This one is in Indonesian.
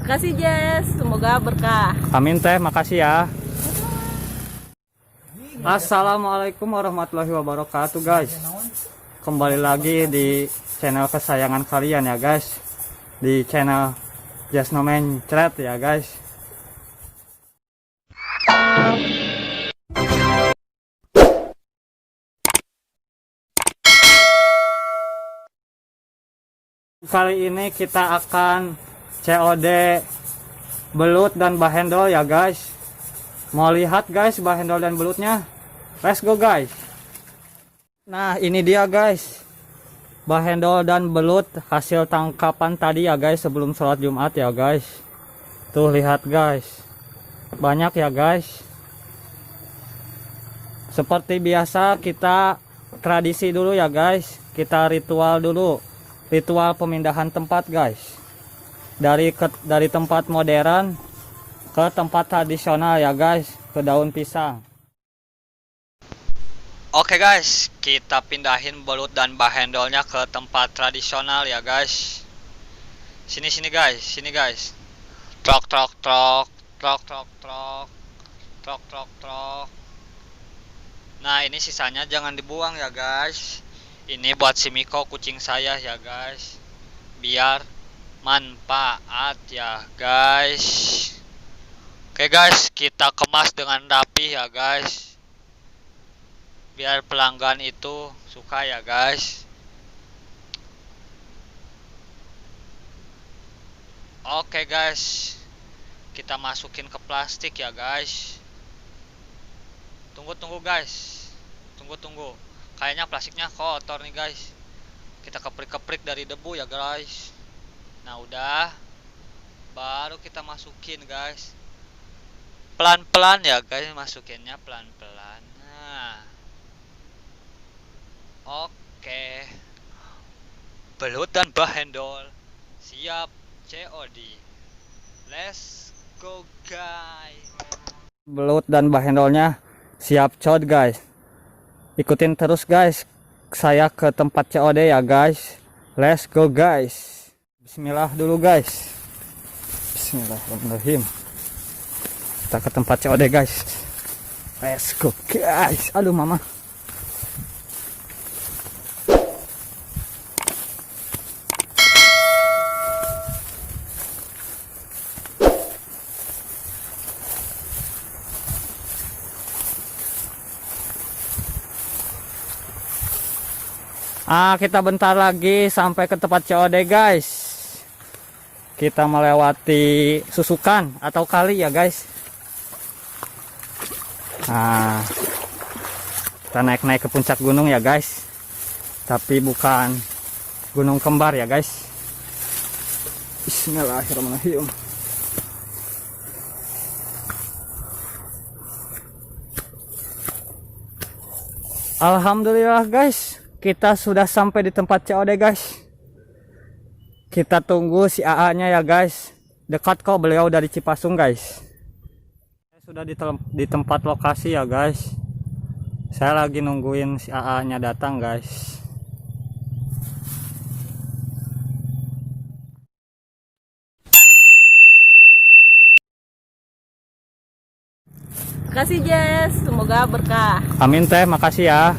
Makasih Jess, semoga berkah. Amin teh, makasih ya. Assalamualaikum warahmatullahi wabarakatuh guys. Kembali lagi di channel kesayangan kalian ya guys. Di channel Just No Man Thread ya guys. Kali ini kita akan COD belut dan bahendol ya guys. Mau lihat guys bahendol dan belutnya? Let's go guys. Nah ini dia guys, bahendol dan belut hasil tangkapan tadi ya guys sebelum sholat Jumat ya guys. Tuh lihat guys, banyak ya guys. Seperti biasa kita tradisi dulu ya guys. Kita ritual dulu, ritual pemindahan tempat guys. Dari tempat modern ke tempat tradisional ya guys, ke daun pisang. Oke guys, kita pindahin belut dan bahendolnya ke tempat tradisional ya guys. Sini guys, sini guys. Trok trok trok, trok trok trok, trok trok trok. Nah ini sisanya jangan dibuang ya guys. Ini buat si Miko kucing saya ya guys, biar manfaat ya guys. Oke guys, kita kemas dengan rapi ya guys, biar pelanggan itu suka ya guys. Oke guys, kita masukin ke plastik ya guys. Tunggu guys, tunggu. Kayaknya plastiknya kotor nih guys. Kita keprik-keprik dari debu ya guys. Nah udah, baru kita masukin guys. Pelan-pelan ya guys, masukinnya pelan-pelan. Nah, oke, belut dan bahendol siap COD. Let's go guys. Belut dan bahendolnya siap COD guys. Ikutin terus guys saya ke tempat COD ya guys. Let's go guys. Bismillah dulu guys. Bismillahirrahmanirrahim. Kita ke tempat COD guys. Let's go guys. Aduh mama. Kita bentar lagi sampai ke tempat COD guys. Kita melewati susukan atau kali ya guys. Nah, kita naik ke puncak gunung ya guys. Tapi bukan gunung kembar ya guys. Bismillahirrahmanirrahim. Alhamdulillah guys, kita sudah sampai di tempat COD guys. Kita tunggu si AA nya ya guys. Dekat kok beliau dari Cipasung guys. Saya sudah di tempat lokasi ya guys. Saya lagi nungguin si AA nya datang guys. Makasih Jess, semoga berkah. Amin teh, makasih ya.